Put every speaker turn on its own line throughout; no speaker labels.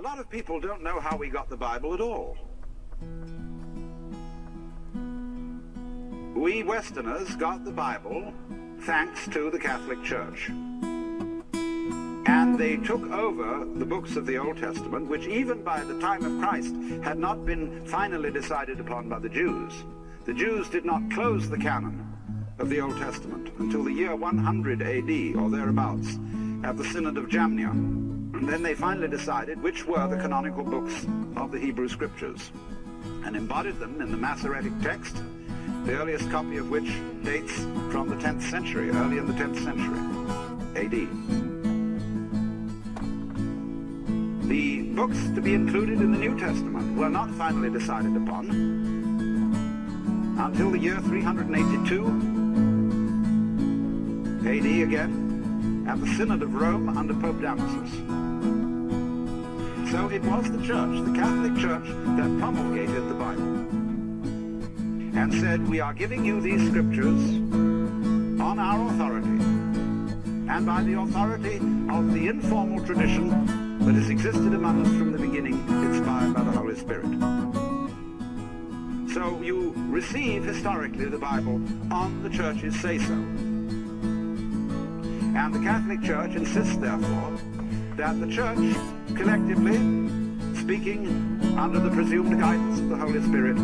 A lot of people don't know how we got the Bible at all. We Westerners got the Bible thanks to the Catholic Church. And they took over the books of the Old Testament, which even by the time of Christ had not been finally decided upon by the Jews. The Jews did not close the canon of the Old Testament until the year 100 AD or thereabouts at the Synod of Jamnia. And then they finally decided which were the canonical books of the Hebrew Scriptures and embodied them in the Masoretic text, the earliest copy of which dates from the 10th century, early in the 10th century AD. The books to be included in the New Testament were not finally decided upon until the year 382 AD again, at the Synod of Rome under Pope Damasus. So it was the Church, the Catholic Church, that promulgated the Bible and said, we are giving you these scriptures on our authority and by the authority of the informal tradition that has existed among us from the beginning, inspired by the Holy Spirit. So you receive historically the Bible on the Church's say-so. And the Catholic Church insists, therefore, that the Church, collectively, speaking under the presumed guidance of the Holy Spirit,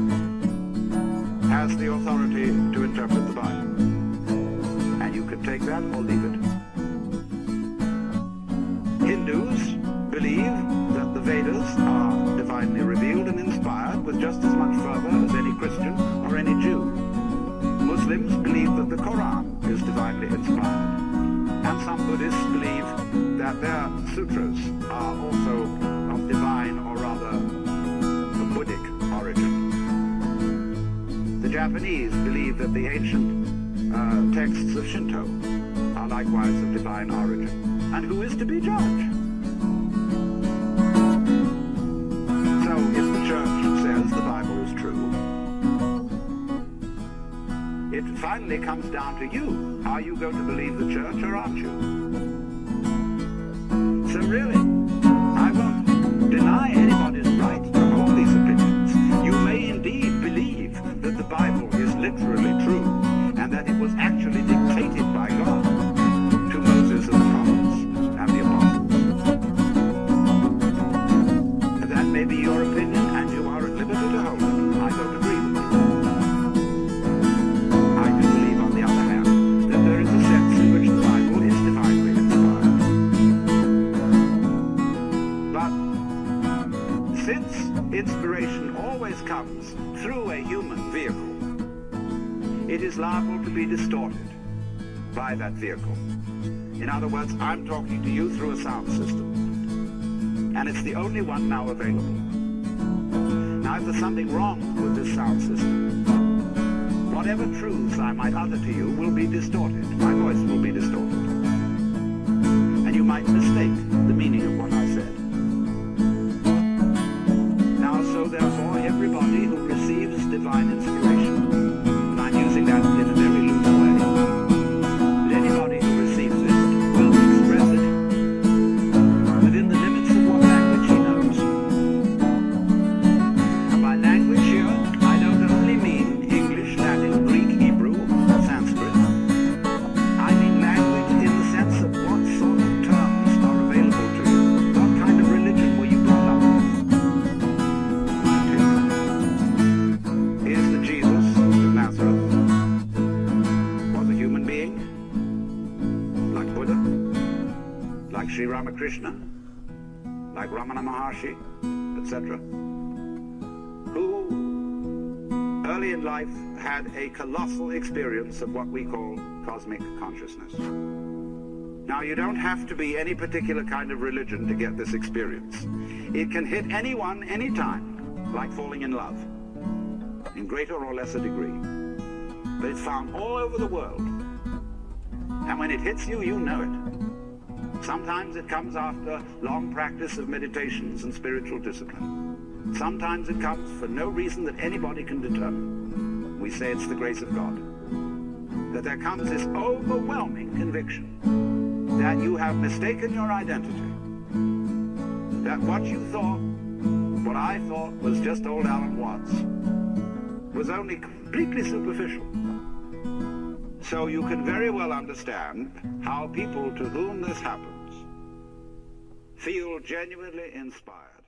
has the authority to interpret the Bible. And you can take that or leave it. Hindus believe that the Vedas are divinely revealed and inspired with just as much fervor as any Christian or any Jew. Muslims believe that the Quran is divinely inspired. And some Buddhists believe that their sutras are also of divine, or rather, Buddhic origin. The Japanese believe that the ancient texts of Shinto are likewise of divine origin. And who is to be judged? So, if the Church says the Bible is true, it finally comes down to you. Are you going to believe the Church or aren't you? So really, I won't deny anybody's right to hold these opinions. You may indeed believe that the Bible is literally true and that it was actually dictated by God to Moses and the prophets and the apostles. And that may be your opinion and you are at liberty to hold it. I don't agree with it. I do believe, on the other hand, that there is a sense in which the Bible is divinely inspired. But since inspiration always comes through a human vehicle, it is liable to be distorted by that vehicle. In other words, I'm talking to you through a sound system, and it's the only one now available. Now, if there's something wrong with this sound system, whatever truths I might utter to you will be distorted. My voice will be distorted. And you might mistake the meaning of what I said. Now, so therefore, everybody who receives divine inspiration, and I'm using that in a very loose way, but anybody who receives it will express it within the limits of what language he knows. And by language here, I don't only mean English, Latin, Greek, Hebrew, or Sanskrit. I mean language in the sense of what sort of terms are available to you. What kind of religion were you brought up with? Is that Jesus of Nazareth was a human being, like Buddha, like Sri Ramakrishna, like Ramana Maharshi, etc., who early in life had a colossal experience of what we call cosmic consciousness. Now, you don't have to be any particular kind of religion to get this experience. It can hit anyone, anytime, like falling in love, in greater or lesser degree. But it's found all over the world. And when it hits you, you know it. Sometimes it comes after long practice of meditations and spiritual discipline. Sometimes it comes for no reason that anybody can determine. We say it's the grace of God. That there comes this overwhelming conviction that you have mistaken your identity, that that what you thought, what I thought was just old Alan Watts, was only completely superficial. So you can very well understand how people to whom this happens feel genuinely inspired.